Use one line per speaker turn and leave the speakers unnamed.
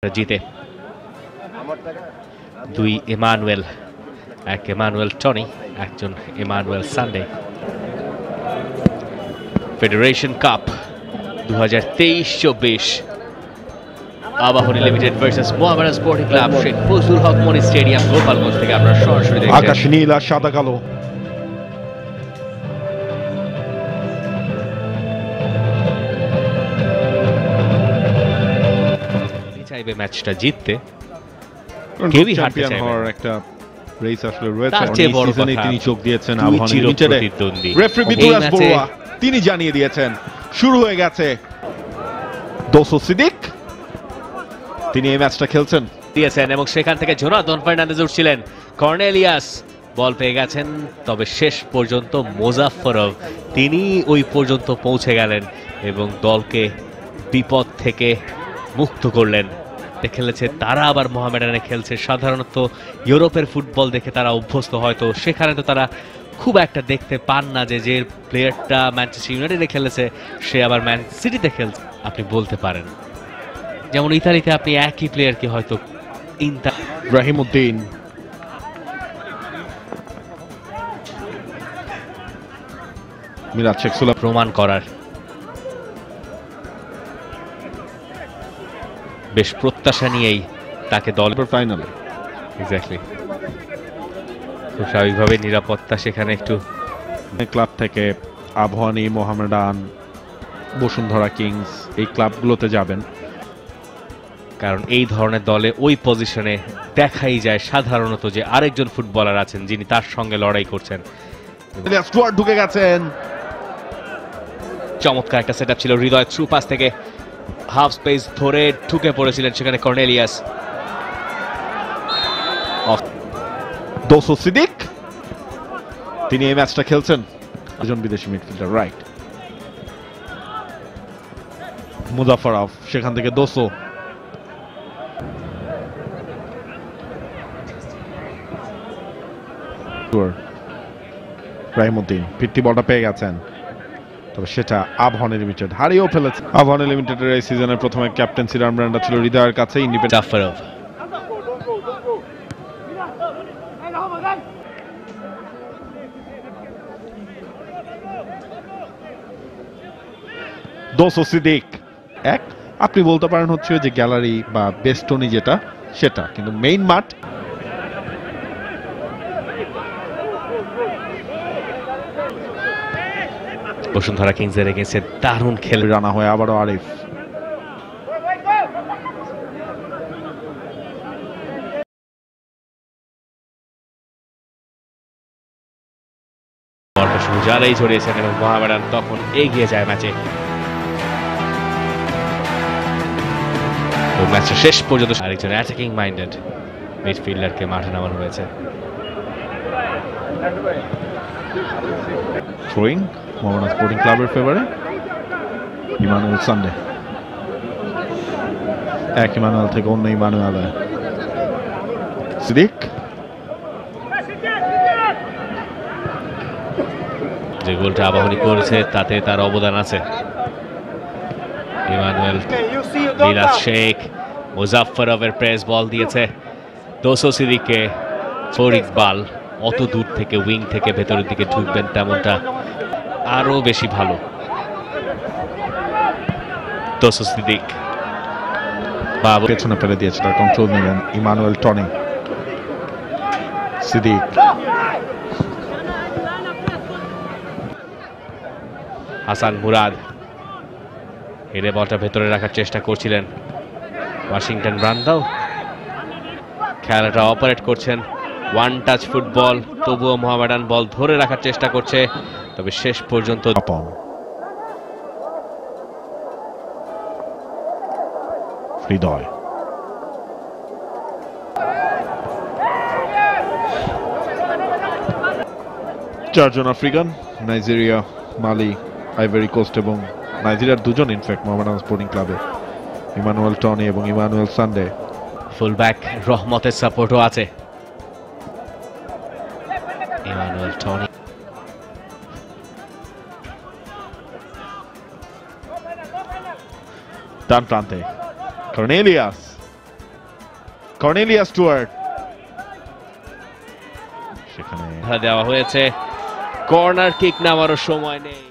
জিতে দুই ইমানুয়েল, এক ইমানুয়েল টনি, একজন Emmanuel Sunday. Federation Cup 2023-24 Abahani Limited versus Mohammedan Sporting Club, Sheikh Fazlul Haq Moni Stadium, Gopalganj থেকে আমরা সরাসরি দেখছি।
আকাশ নীল আর সাদা কালো।
চাইবে ম্যাচটা জিততে, কেউই হারতে চাইবে না।
একটা রেস আসলে রয়েছে,
তার চেয়ে বড়
সিজনে
কথা,
তিনি চোখ দিয়েছেন
দুই
আবাহনী লিমিটেডে।
চিরপ্রতিদ্বন্দ্বী
রেফারি বিতুরাস বড়ুয়া তিনি জানিয়ে দিয়েছেন শুরু হয়ে গেছে। দোসো সিদ্দিক তিনি এই ম্যাচটা খেলছেন
দিয়েছেন এবং সেখান থেকে জোনাথন ফার্নান্দেজ উঠছিলেন। কর্নেলিয়াস বল পেয়ে গেছেন, তবে শেষ পর্যন্ত মোজাফফরভ তিনি ওই পর্যন্ত পৌঁছে গেলেন এবং দলকে বিপদ থেকে মুক্ত করলেন। খেলেছে তারা আবার মোহামেডানে খেলছে, সাধারণত ইউরোপের ফুটবল দেখে তারা অভ্যস্ত, হয়তো সেখানে তো তারা খুব একটা দেখতে পান না যে প্লেয়ারটা ম্যানচেস্টার ইউনাইটেডে খেলেছে সে আবার ম্যান সিটিতে খেলছে। আপনি বলতে পারেন যেমন ইতালিতে আপনি একই প্লেয়ারকে হয়তো
ইব্রাহিমউদ্দিন, মিরাজ শেখ সুলা
প্রমাণ করার বেশ প্রত্যাশা নিয়েই তাকে দলের
ফাইনালে
এক্স্যাক্টলি খুব স্বাভাবিকভাবে নিরাপত্তা সেখানে একটু।
ক্লাব থেকে আবাহনী, মোহামেডান, বসুন্ধরা কিংস এই ক্লাবগুলোতে যাবেন,
কারণ এই ধরনের দলে ওই পজিশনে দেখাই যায় সাধারণত যে আরেকজন ফুটবলার আছেন যিনি তার সঙ্গে লড়াই করছেন।
স্টুয়ার্ট ঢুকে গেছেন,
চমৎকার একটা সেটআপ ছিল, হৃদয় থ্রু পাস থেকে হাফ স্পেস ধরে ঢুকে পড়েছিলেন সেখানে কর্নেলিয়াস।
দোসো সিদ্দিক তিনি এই ম্যাচটা খেলছেন, দুজন বিদেশি মিডফিল্ডার। রাইট, মুজাফফরভ সেখান থেকে দোসো, ইব্রাহিমউদ্দিন ফিরতি বলটা পেয়ে গেছেন, তবে সেটা আবাহনী লিমিটেড হারিয়েও ফেলেছে। আবাহনী লিমিটেডের এই সিজনের প্রথমে ক্যাপ্টেন্সির আর্মব্যান্ডটা ছিল হৃদয়ের কাছে।
জাফরভ
দোসো সিদ্দিক এক, আপনি বলতে পারেন হচ্ছে যে গ্যালারি বা বেস্টনি যেটা সেটা, কিন্তু মেইন মাঠ
বসুন্ধরা কিংসের এগেইনস্টে দারুণ খেলে
রানা হয়ে আবারও আরিফ,
জালেই ছড়িয়েছেন এবং মোহামেডান তখন এগিয়ে যায় ম্যাচে। ম্যাচটা শেষ পর্যন্ত আরেকজন অ্যাটাকিং মাইন্ডেড মিডফিল্ডারকে মাঠে নামানো হয়েছে।
থ্রোয়িং মোহামেডান স্পোর্টিং ক্লাবের ফেভারে ইমানুয়েল সানডে, এক ইমানুয়েল থেকে অন্য ইমানুয়েল সিদ্দিক,
যে গোলটা আবাহনী করেছে তাতে তার অবদান আছে। ইমানুয়েল, মিরাজ শেখ, মুজাফফরভের প্রেস বল দিয়েছে দোসো সিদ্দিককে। ইকবাল অত দূর থেকে উইং থেকে ভেতরের দিকে ঢুকবেন তেমনটা আরো বেশি ভালো। দোসো সিদ্দিক
বাবু পেছনে ফেলে দিয়েছে, তার কন্ট্রোল নিলেন ইমানুয়েল টনি। সিদ্দিক,
হাসান মুরাদ হেডে বলটা ভেতরে রাখার চেষ্টা করছিলেন ওয়াশিংটন ব্রান্দাও। খেলাটা অপারেট করছেন ওয়ান টাচ ফুটবল, তবুও মোহামেডান বল ধরে রাখার চেষ্টা করছে, তবে শেষ পর্যন্ত
হৃদয়, চারজন আফ্রিকান, নাইজেরিয়া, মালি, আইভরি কোস্ট এবং নাইজেরিয়ার দুজন ইনফ্যাক্ট মোহামেডান স্পোর্টিং ক্লাবে, ইমানুয়েল টনি এবং ইমানুয়েল সানডে।
ফুলব্যাক রহমতের সাপোর্টও আছে। ইমানুয়েল টনি
ডান প্রান্তে কর্নেলিয়াস, কর্নেলিয়া স্টুয়ার্ট সেখানে
দেওয়া হয়েছে, কর্নার কিক নামারও সময় নেই।